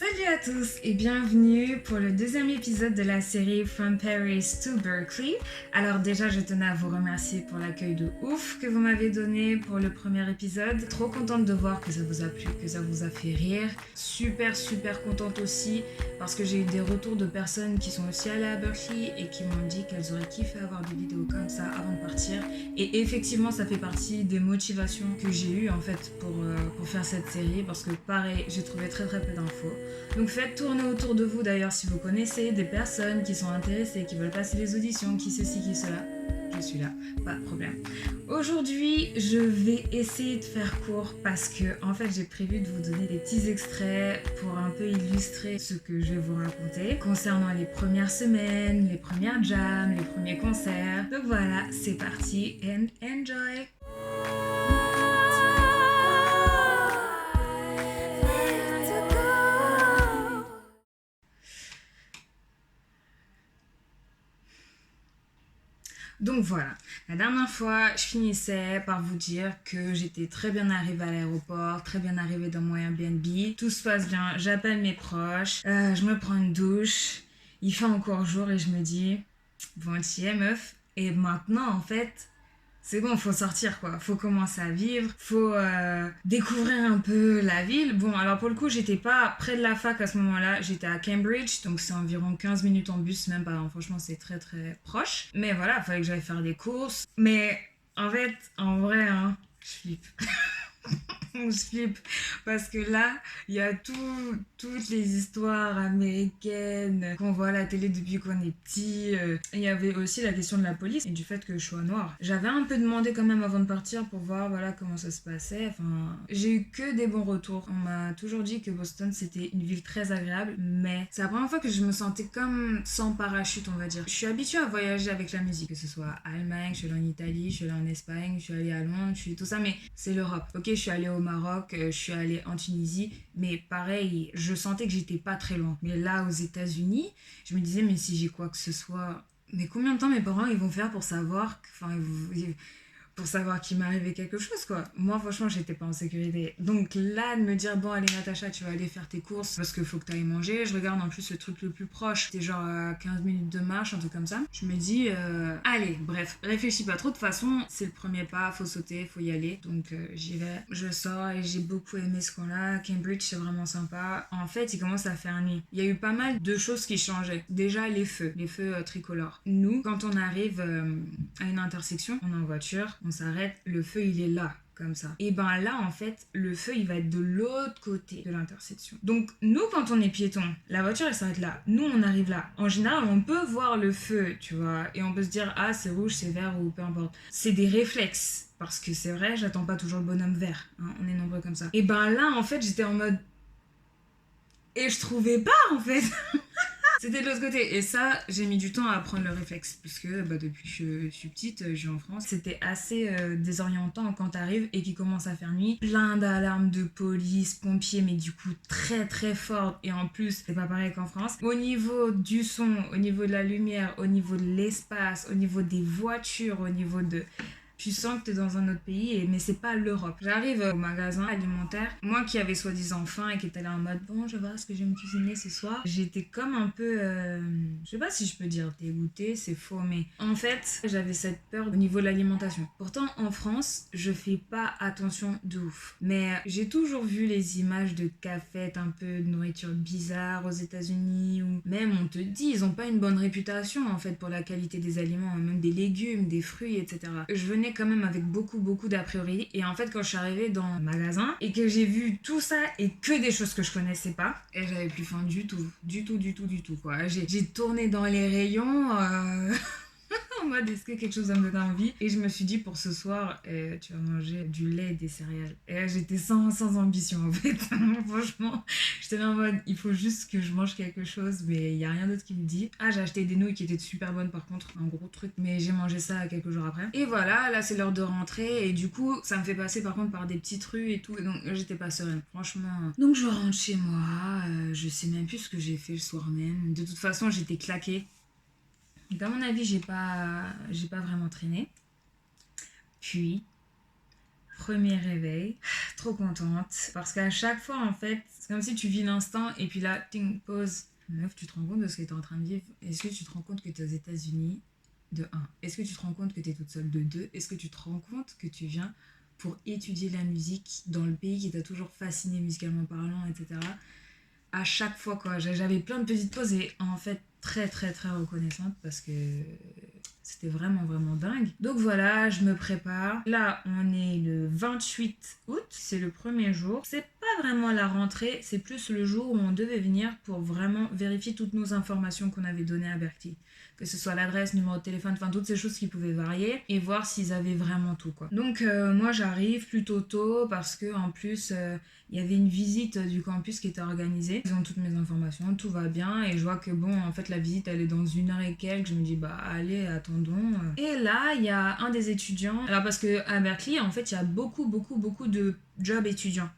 Salut à tous et bienvenue pour le deuxième épisode de la série From Paris to Berkeley. Alors déjà, je tenais à vous remercier pour l'accueil de ouf que vous m'avez donné pour le premier épisode. Trop contente de voir que ça vous a plu, que ça vous a fait rire. Super contente aussi parce que j'ai eu des retours de personnes qui sont aussi allées à Berkeley et qui m'ont dit qu'elles auraient kiffé avoir des vidéos comme ça avant de partir. Et effectivement, ça fait partie des motivations que j'ai eues en fait pour faire cette série parce que pareil, j'ai trouvé très peu d'infos. Donc faites tourner autour de vous d'ailleurs si vous connaissez des personnes qui sont intéressées, qui veulent passer les auditions, qui ceci, qui cela. Je suis là, pas de problème. Aujourd'hui, je vais essayer de faire court parce que en fait j'ai prévu de vous donner des petits extraits pour un peu illustrer ce que je vais vous raconter concernant les premières semaines, les premières jams, les premiers concerts. Donc voilà, c'est parti and enjoy! Donc voilà, la dernière fois, je finissais par vous dire que j'étais très bien arrivée à l'aéroport, très bien arrivée dans mon Airbnb, tout se passe bien, j'appelle mes proches, je me prends une douche, il fait encore jour et je me dis, bon t'y es meuf, et maintenant en fait, c'est bon, faut sortir quoi, faut commencer à vivre, faut découvrir un peu la ville. Bon, alors pour le coup, j'étais pas près de la fac à ce moment-là, j'étais à Cambridge, donc c'est environ 15 minutes en bus, même pas, franchement c'est très proche. Mais voilà, il fallait que j'aille faire des courses. Mais en fait, en vrai, hein, je flippe. Je flippe parce que là, il y a toutes les histoires américaines qu'on voit à la télé depuis qu'on est petit. Il y avait aussi la question de la police et du fait que je sois noire. J'avais un peu demandé quand même avant de partir pour voir voilà comment ça se passait. Enfin, j'ai eu que des bons retours. On m'a toujours dit que Boston c'était une ville très agréable, mais c'est la première fois que je me sentais comme sans parachute, on va dire. Je suis habituée à voyager avec la musique, que ce soit à Allemagne, je suis allée en Italie, je suis allée en Espagne, je suis allée à Londres, je suis tout ça, mais c'est l'Europe. Ok, je suis allée au Maroc, je suis allée en Tunisie, mais pareil, je sentais que j'étais pas très loin. Mais là, aux États-Unis, je me disais, mais si j'ai quoi que ce soit, mais combien de temps mes parents ils vont faire pour savoir, pour savoir qu'il m'arrivait quelque chose quoi. Moi franchement j'étais pas en sécurité. Donc là de me dire bon allez Natacha tu vas aller faire tes courses parce qu'il faut que tu ailles manger. Je regarde en plus le truc le plus proche. C'était genre à 15 minutes de marche, un truc comme ça. Je me dis allez bref réfléchis pas trop. De toute façon c'est le premier pas, faut sauter, faut y aller. Donc j'y vais. Je sors et j'ai beaucoup aimé ce coin-là. Cambridge c'est vraiment sympa. En fait il commence à faire nuit. Il y a eu pas mal de choses qui changeaient. Déjà les feux tricolores. Nous quand on arrive à une intersection, on est en voiture, on s'arrête, le feu il est là comme ça. Et ben là en fait le feu il va être de l'autre côté de l'intersection. Donc nous quand on est piéton, la voiture elle s'arrête là, nous on arrive là. En général on peut voir le feu tu vois et on peut se dire ah c'est rouge, c'est vert ou peu importe. C'est des réflexes parce que c'est vrai j'attends pas toujours le bonhomme vert, hein, on est nombreux comme ça. Et ben là en fait j'étais en mode et je trouvais pas en fait. C'était de l'autre côté. Et ça, j'ai mis du temps à apprendre le réflexe. Parce que depuis que je suis petite, je vis en France. C'était assez désorientant quand t'arrives et qu'il commence à faire nuit. Plein d'alarmes de police, pompiers, mais du coup très fort. Et en plus, c'est pas pareil qu'en France. Au niveau du son, au niveau de la lumière, au niveau de l'espace, au niveau des voitures, au niveau de... Tu sens que t'es dans un autre pays, mais c'est pas l'Europe. J'arrive au magasin alimentaire, moi qui avais soi-disant faim et qui était là en mode bon, je vais voir ce que je vais me cuisiner ce soir. J'étais comme un peu, je sais pas si je peux dire dégoûtée, c'est faux, mais en fait, j'avais cette peur au niveau de l'alimentation. Pourtant, en France, je fais pas attention de ouf. Mais j'ai toujours vu les images de cafettes, un peu de nourriture bizarre aux États-Unis, ou même on te dit, ils ont pas une bonne réputation en fait pour la qualité des aliments, même des légumes, des fruits, etc. Je venais quand même avec beaucoup d'a priori et en fait quand je suis arrivée dans le magasin et que j'ai vu tout ça et que des choses que je connaissais pas et j'avais plus faim du tout quoi. J'ai tourné dans les rayons en mode est-ce que quelque chose va me donner envie et je me suis dit pour ce soir tu vas manger du lait et des céréales et j'étais sans ambition en fait. Franchement j'étais là en mode il faut juste que je mange quelque chose mais il y a rien d'autre qui me dit. J'ai acheté des nouilles qui étaient super bonnes par contre, un gros truc, mais j'ai mangé ça quelques jours après et voilà là c'est l'heure de rentrer et du coup ça me fait passer par contre par des petites rues et tout et donc j'étais pas sereine franchement. Donc je rentre chez moi, je sais même plus ce que j'ai fait le soir même, de toute façon j'étais claquée. À mon avis, j'ai pas vraiment traîné. Puis, Premier réveil, trop contente parce qu'à chaque fois en fait, c'est comme si tu vis l'instant et puis là, ting, pause. Meuf, tu te rends compte de ce que tu es en train de vivre? Est-ce que tu te rends compte que tu es aux États-Unis? De 1. Est-ce que tu te rends compte que tu es toute seule? De 2. Est-ce que tu te rends compte que tu viens pour étudier la musique dans le pays qui t'a toujours fasciné musicalement parlant, etc. À chaque fois, quoi, j'avais plein de petites pauses et en fait, très très très reconnaissante parce que c'était vraiment vraiment dingue. Donc voilà, je me prépare. Là, on est le 28 août, c'est le premier jour. C'est pas vraiment la rentrée, c'est plus le jour où on devait venir pour vraiment vérifier toutes nos informations qu'on avait données à Berkeley. Que ce soit l'adresse, numéro de téléphone, enfin toutes ces choses qui pouvaient varier et voir s'ils avaient vraiment tout, quoi. Donc moi j'arrive plutôt tôt parce que en plus il y avait une visite du campus qui était organisée. Ils ont toutes mes informations, tout va bien et je vois que bon en fait la visite elle est dans 1 heure et quelques. Je me dis bah allez attendons. Et là il y a un des étudiants. Alors parce que à Berkeley en fait il y a beaucoup de jobs étudiants.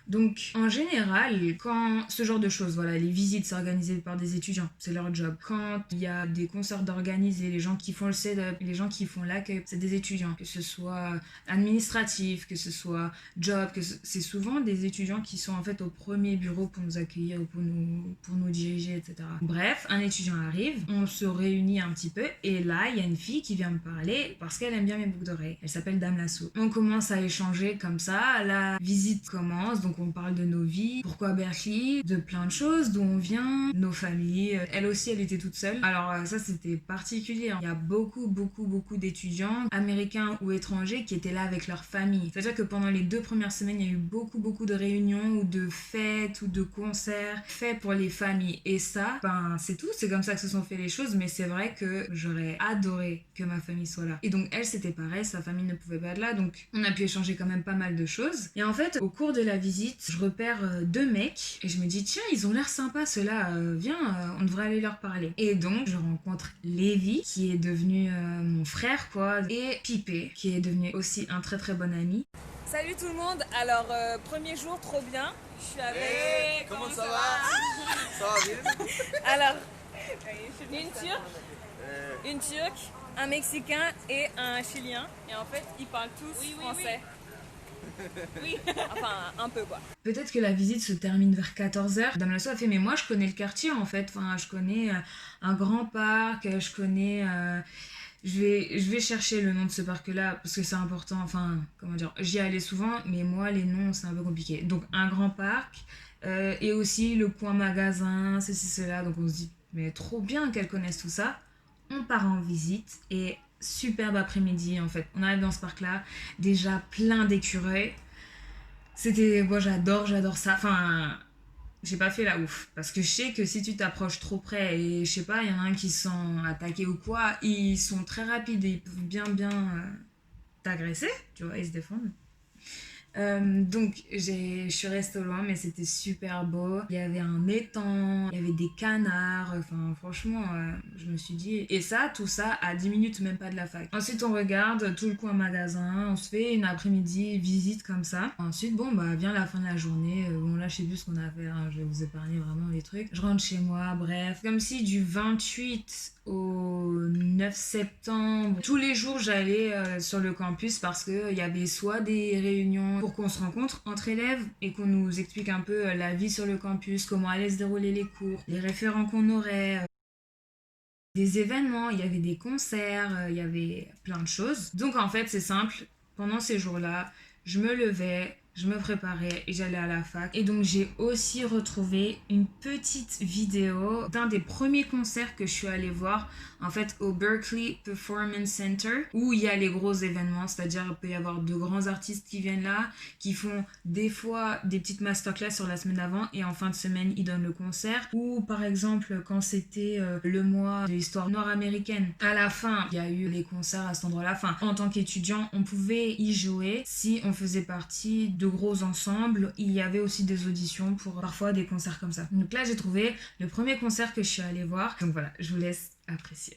Donc, en général, quand ce genre de choses, voilà, les visites, c'est organisé par des étudiants, c'est leur job. Quand il y a des concerts d'organiser, les gens qui font le setup, les gens qui font l'accueil, c'est des étudiants. Que ce soit administratif, que ce soit job, c'est souvent des étudiants qui sont en fait au premier bureau pour nous accueillir, pour nous diriger, etc. Bref, un étudiant arrive, on se réunit un petit peu, et là, il y a une fille qui vient me parler parce qu'elle aime bien mes boucles d'oreilles. Elle s'appelle Dame Lasso. On commence à échanger comme ça, la visite commence, donc on parle de nos vies, pourquoi Berkeley, de plein de choses, d'où on vient, nos familles. Elle aussi, elle était toute seule. Alors ça, c'était particulier. Il y a beaucoup d'étudiants, américains ou étrangers, qui étaient là avec leur famille. C'est-à-dire que pendant les 2 premières semaines, il y a eu beaucoup de réunions ou de fêtes ou de concerts faits pour les familles. Et ça, ben c'est tout. C'est comme ça que se sont fait les choses, mais c'est vrai que j'aurais adoré que ma famille soit là. Et donc elle, c'était pareil, sa famille ne pouvait pas être là, donc on a pu échanger quand même pas mal de choses. Et en fait, au cours de la visite, je repère 2 mecs et je me dis tiens ils ont l'air sympas ceux-là, viens on devrait aller leur parler. Et donc je rencontre Lévi qui est devenu mon frère quoi, et Pipé qui est devenu aussi un très bon ami. Salut tout le monde, alors premier jour trop bien, je suis avec... Hey, comment ça va? Ça va bien? Alors, une turque, un mexicain et un chilien, et en fait ils parlent tous français. Oui, enfin un peu quoi. Peut-être que la visite se termine vers 14h. Dame Lasso a fait mais moi je connais le quartier en fait, enfin je connais un grand parc, je connais... Je vais chercher le nom de ce parc-là parce que c'est important, enfin, comment dire, j'y allais souvent, mais moi, les noms, c'est un peu compliqué. Donc, un grand parc et aussi le coin magasin, ceci, cela. Donc, on se dit, mais trop bien qu'elles connaissent tout ça. On part en visite et superbe après-midi, en fait. On arrive dans ce parc-là, déjà plein d'écureuils. C'était, moi, j'adore ça. Enfin... J'ai pas fait la ouf parce que je sais que si tu t'approches trop près et je sais pas, il y en a un qui se sent attaqué ou quoi, ils sont très rapides et ils peuvent bien t'agresser, tu vois, ils se défendent. Donc je suis restée au loin mais c'était super beau, il y avait un étang, il y avait des canards, enfin franchement je me suis dit, et ça, tout ça à 10 minutes même pas de la fac. Ensuite on regarde tout le coin magasin, on se fait une après-midi visite comme ça. Ensuite bon bah vient la fin de la journée, bon là je sais plus ce qu'on a à faire, hein, je vais vous épargner vraiment les trucs. Je rentre chez moi, bref, comme si du 28 au 9 septembre, tous les jours j'allais sur le campus parce qu'il y avait soit des réunions pour qu'on se rencontre entre élèves et qu'on nous explique un peu la vie sur le campus, comment allaient se dérouler les cours, les référents qu'on aurait, des événements, il y avait des concerts, il y avait plein de choses. Donc en fait c'est simple, pendant ces jours-là, je me levais, je me préparais et j'allais à la fac. Et donc j'ai aussi retrouvé une petite vidéo d'un des premiers concerts que je suis allée voir en fait au Berkeley Performance Center, où il y a les gros événements, c'est-à-dire il peut y avoir de grands artistes qui viennent là, qui font des fois des petites masterclass sur la semaine d'avant et en fin de semaine ils donnent le concert. Ou par exemple quand c'était le mois de l'histoire nord-américaine, à la fin il y a eu les concerts à cet endroit-là. Enfin, en tant qu'étudiant on pouvait y jouer si on faisait partie de gros ensembles. Il y avait aussi des auditions pour parfois des concerts comme ça. Donc là j'ai trouvé le premier concert que je suis allée voir. Donc voilà, je vous laisse apprécier.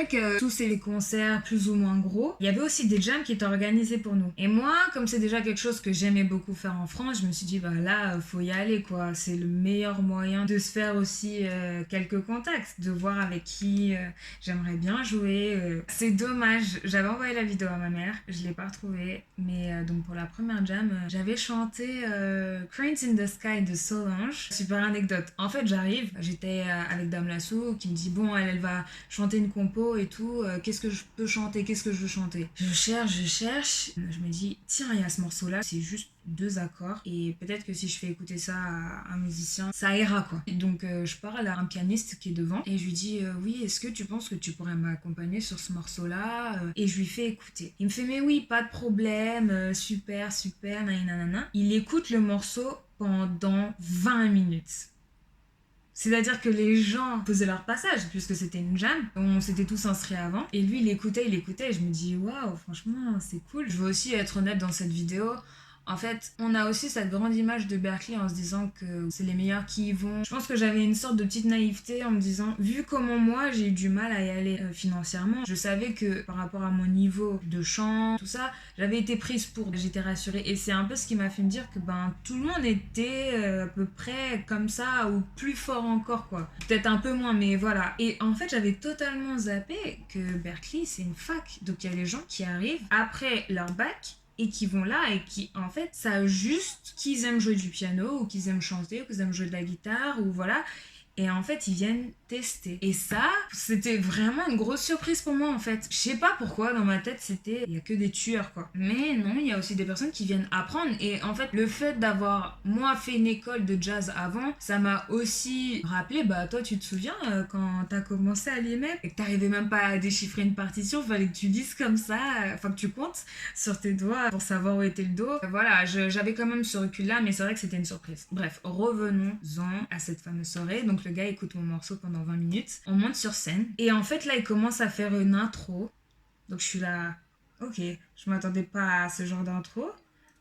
vrai que tous ces concerts plus ou moins gros, il y avait aussi des jams qui étaient organisés pour nous. Et moi, comme c'est déjà quelque chose que j'aimais beaucoup faire en France, je me suis dit, bah là, faut y aller, quoi. C'est le meilleur moyen de se faire aussi quelques contacts, de voir avec qui j'aimerais bien jouer. C'est dommage, j'avais envoyé la vidéo à ma mère, je l'ai pas retrouvée, mais donc pour la première jam, j'avais chanté Cranes in the Sky de Solange. Super anecdote. En fait, j'arrive, j'étais avec Dame Lasso qui me dit, bon, elle va chanter une compo et tout, qu'est-ce que je peux chanter, qu'est-ce que je veux chanter. Je cherche, je me dis, tiens, il y a ce morceau-là, c'est juste 2 accords et peut-être que si je fais écouter ça à un musicien, ça ira quoi. Et donc je parle à un pianiste qui est devant et je lui dis oui, est-ce que tu penses que tu pourrais m'accompagner sur ce morceau-là et je lui fais écouter. Il me fait mais oui, pas de problème, super, nanana. Il écoute le morceau pendant 20 minutes. C'est-à-dire que les gens faisaient leur passage, puisque c'était une jam, on s'était tous inscrits avant, et lui il écoutait, et je me dis waouh, franchement c'est cool. Je veux aussi être honnête dans cette vidéo. En fait, on a aussi cette grande image de Berklee en se disant que c'est les meilleurs qui y vont. Je pense que j'avais une sorte de petite naïveté en me disant, vu comment moi j'ai eu du mal à y aller financièrement, je savais que par rapport à mon niveau de chant, tout ça, j'avais été prise pour, j'étais rassurée. Et c'est un peu ce qui m'a fait me dire que tout le monde était à peu près comme ça ou plus fort encore quoi. Peut-être un peu moins, mais voilà. Et en fait, j'avais totalement zappé que Berklee c'est une fac. Donc il y a des gens qui arrivent après leur bac et qui vont là et qui en fait savent juste qu'ils aiment jouer du piano ou qu'ils aiment chanter ou qu'ils aiment jouer de la guitare ou voilà, et en fait ils viennent tester. Et ça, c'était vraiment une grosse surprise pour moi en fait. Je sais pas pourquoi dans ma tête c'était il y a que des tueurs quoi. Mais non, il y a aussi des personnes qui viennent apprendre. Et en fait le fait d'avoir moi fait une école de jazz avant, ça m'a aussi rappelé, toi tu te souviens quand t'as commencé à l'IMEP et que t'arrivais même pas à déchiffrer une partition, fallait que tu lises comme ça, enfin que tu comptes sur tes doigts pour savoir où était le do. Voilà, j'avais quand même ce recul là, mais c'est vrai que c'était une surprise. Bref, revenons-en à cette fameuse soirée. Donc le gars écoute mon morceau pendant 20 minutes, on monte sur scène et en fait là il commence à faire une intro, donc je suis là, ok, je m'attendais pas à ce genre d'intro,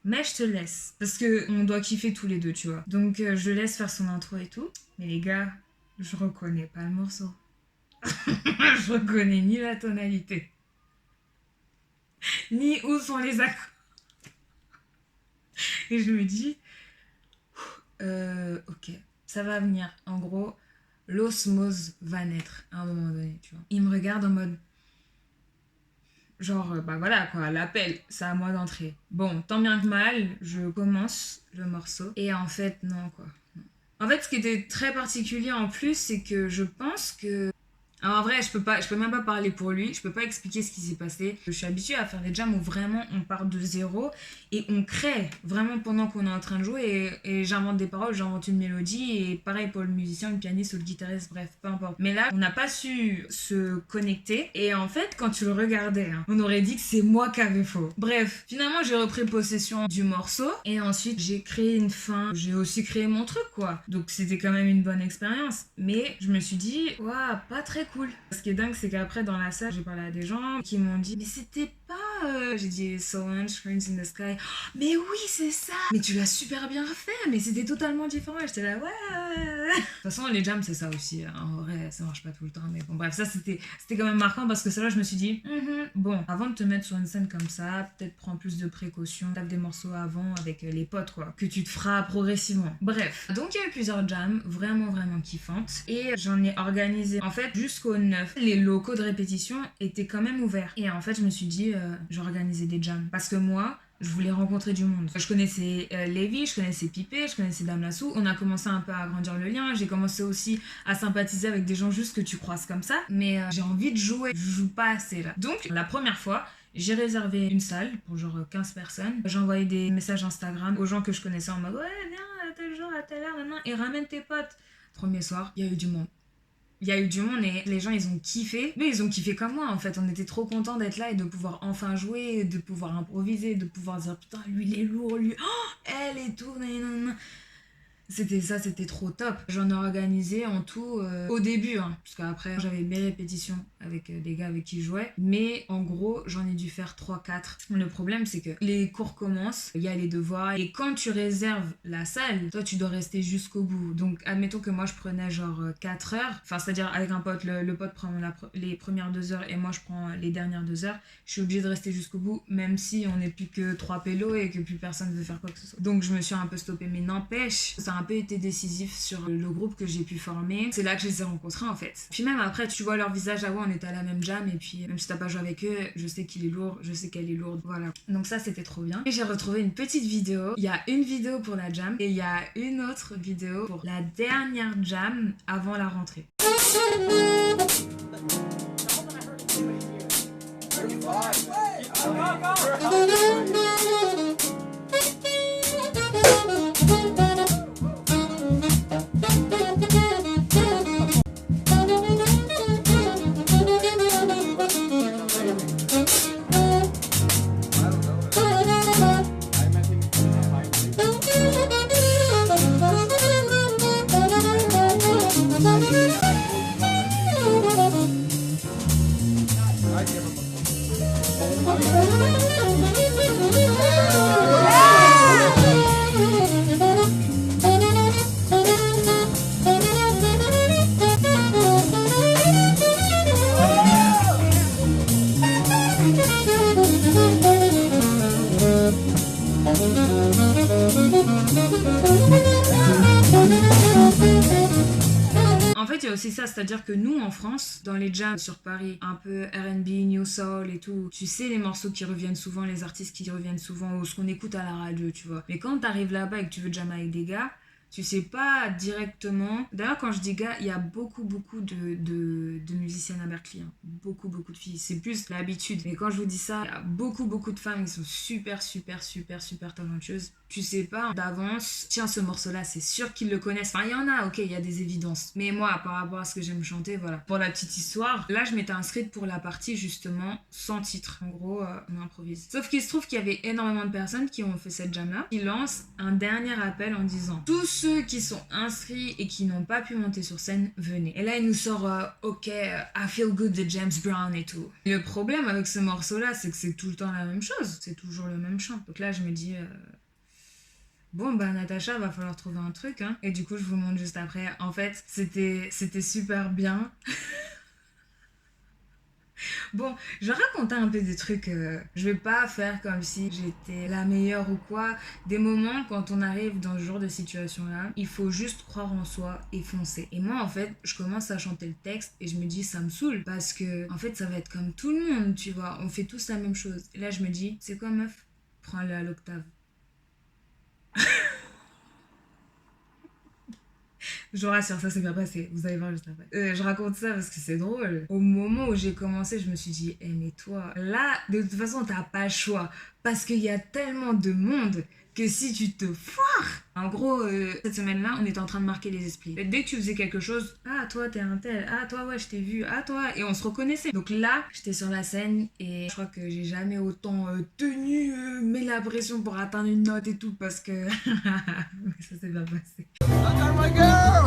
mais je te laisse parce que on doit kiffer tous les deux, tu vois. Donc je laisse faire son intro et tout, mais les gars, je reconnais pas le morceau. Je reconnais ni la tonalité ni où sont les accords et je me dis ok, ça va venir. En gros, l'osmose va naître à un moment donné, tu vois. Il me regarde en mode genre, voilà quoi, l'appel, c'est à moi d'entrer. Bon, tant bien que mal, je commence le morceau et en fait, non quoi. En fait, ce qui était très particulier en plus, c'est que je pense que... Alors en vrai, je peux même pas parler pour lui, je peux pas expliquer ce qui s'est passé. Je suis habituée à faire des jams où vraiment on part de zéro et on crée vraiment pendant qu'on est en train de jouer et j'invente des paroles, j'invente une mélodie et pareil pour le musicien, le pianiste ou le guitariste, bref, peu importe. Mais là, on n'a pas su se connecter et en fait, quand tu le regardais, on aurait dit que c'est moi qui avais faux. Bref, finalement, j'ai repris possession du morceau et ensuite j'ai créé une fin, j'ai aussi créé mon truc quoi. Donc c'était quand même une bonne expérience. Mais je me suis dit, waouh, pas très cool. Ce qui est dingue, c'est qu'après dans la salle, j'ai parlé à des gens qui m'ont dit mais c'était pas... J'ai dit Solange, Cranes in the Sky. Oh, mais oui, c'est ça. Mais tu l'as super bien fait, mais c'était totalement différent. Et j'étais là, ouais. De toute façon, les jams, c'est ça aussi. En vrai, ça marche pas tout le temps. Mais bon, bref, ça c'était quand même marquant parce que ça là, je me suis dit, bon, avant de te mettre sur une scène comme ça, peut-être prends plus de précautions, tape des morceaux avant avec les potes, quoi, que tu te feras progressivement. Bref, donc il y a eu plusieurs jams, vraiment kiffantes. Et j'en ai organisé, en fait, jusqu'au 9. Les locaux de répétition étaient quand même ouverts. Et en fait, je me suis dit, j'organisais des jams. Parce que moi, je voulais rencontrer du monde. Je connaissais Lévi, je connaissais Pipé, je connaissais Dame Lasso. On a commencé un peu à agrandir le lien. J'ai commencé aussi à sympathiser avec des gens juste que tu croises comme ça. Mais j'ai envie de jouer. Je joue pas assez là. Donc, la première fois, j'ai réservé une salle pour genre 15 personnes. J'ai envoyé des messages Instagram aux gens que je connaissais en mode ouais, viens à tel jour, à telle heure, maintenant, et ramène tes potes. Premier soir, il y a eu du monde. Il y a eu du monde et les gens ils ont kiffé, mais ils ont kiffé comme moi en fait. On était trop contents d'être là et de pouvoir enfin jouer, de pouvoir improviser, de pouvoir dire putain lui il est lourd, lui, oh, elle et tout, nanana. C'était trop top. J'en ai organisé en tout au début, hein, parce qu'après j'avais mes répétitions avec des gars avec qui je jouais, mais en gros j'en ai dû faire 3-4. Le problème c'est que les cours commencent, il y a les devoirs, et quand tu réserves la salle, toi tu dois rester jusqu'au bout. Donc admettons que moi je prenais genre 4 heures, enfin c'est-à-dire avec un pote, le pote prend les premières 2 heures et moi je prends les dernières 2 heures, je suis obligée de rester jusqu'au bout, même si on n'est plus que 3 pélos et que plus personne veut faire quoi que ce soit. Donc je me suis un peu stoppée, mais n'empêche, ça a un peu été décisif sur le groupe que j'ai pu former. C'est là que je les ai rencontrés en fait. Puis même après, tu vois leur visage, ah ouais, on était à la même jam, et puis même si t'as pas joué avec eux, je sais qu'il est lourd, je sais qu'elle est lourde, voilà. Donc ça, c'était trop bien. Et j'ai retrouvé une petite vidéo. Il y a une vidéo pour la jam et il y a une autre vidéo pour la dernière jam avant la rentrée. En fait, il y a aussi ça, c'est-à-dire que nous, en France, dans les jams sur Paris, un peu R&B, New Soul et tout, tu sais les morceaux qui reviennent souvent, les artistes qui reviennent souvent, ou ce qu'on écoute à la radio, tu vois. Mais quand t'arrives là-bas et que tu veux jammer avec des gars, tu sais pas directement... D'ailleurs, quand je dis gars, il y a beaucoup de musiciennes à Berkeley. Hein. Beaucoup de filles. C'est plus l'habitude. Mais quand je vous dis ça, il y a beaucoup de femmes qui sont super talentueuses. Tu sais pas d'avance, tiens, ce morceau-là, c'est sûr qu'ils le connaissent. Enfin, il y en a, ok, il y a des évidences. Mais moi, par rapport à ce que j'aime chanter, voilà. Pour la petite histoire, là, je m'étais inscrite pour la partie, justement, sans titre. En gros, on improvise. Sauf qu'il se trouve qu'il y avait énormément de personnes qui ont fait cette jam-là, qui lancent un dernier appel en disant « Tous ceux qui sont inscrits et qui n'ont pas pu monter sur scène, venez. » Et là, il nous sort « Ok, I Feel Good » de James Brown et tout. Et le problème avec ce morceau-là, c'est que c'est tout le temps la même chose. C'est toujours le même chant. Donc là, je me dis... Bon, bah Natacha, va falloir trouver un truc, hein. Et du coup, je vous montre juste après. En fait, c'était super bien. Bon, je vais raconter un peu des trucs. Je vais pas faire comme si j'étais la meilleure ou quoi. Des moments, quand on arrive dans ce genre de situation-là, il faut juste croire en soi et foncer. Et moi, en fait, je commence à chanter le texte et je me dis, ça me saoule. Parce que, en fait, ça va être comme tout le monde, tu vois. On fait tous la même chose. Et là, je me dis, c'est quoi, meuf? Prends-le à l'octave. Je vous rassure, ça s'est bien passé, vous allez voir juste après. Je raconte ça parce que c'est drôle. Au moment où j'ai commencé, je me suis dit, mais toi, là, de toute façon, t'as pas le choix. Parce qu'il y a tellement de monde que si tu te foires... En gros, cette semaine-là, on était en train de marquer les esprits. Dès que tu faisais quelque chose, ah, toi, t'es un tel, ah, toi, ouais, je t'ai vu, ah, toi, et on se reconnaissait. Donc là, j'étais sur la scène et je crois que j'ai jamais autant tenu, mis la pression pour atteindre une note et tout parce que ça s'est bien passé. I got my girl!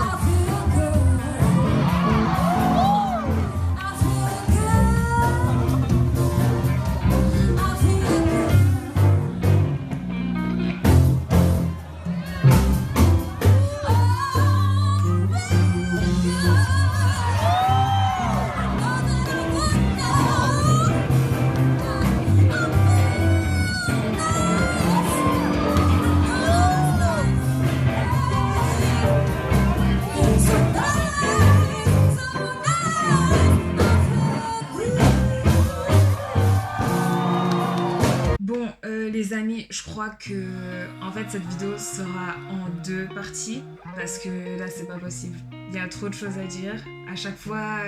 Les amis, je crois que en fait cette vidéo sera en 2 parties parce que là c'est pas possible. Il y a trop de choses à dire. À chaque fois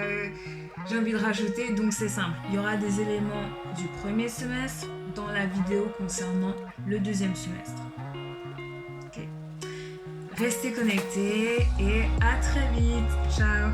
j'ai envie de rajouter, donc c'est simple. Il y aura des éléments du premier semestre dans la vidéo concernant le deuxième semestre. Ok. Restez connectés et à très vite. Ciao.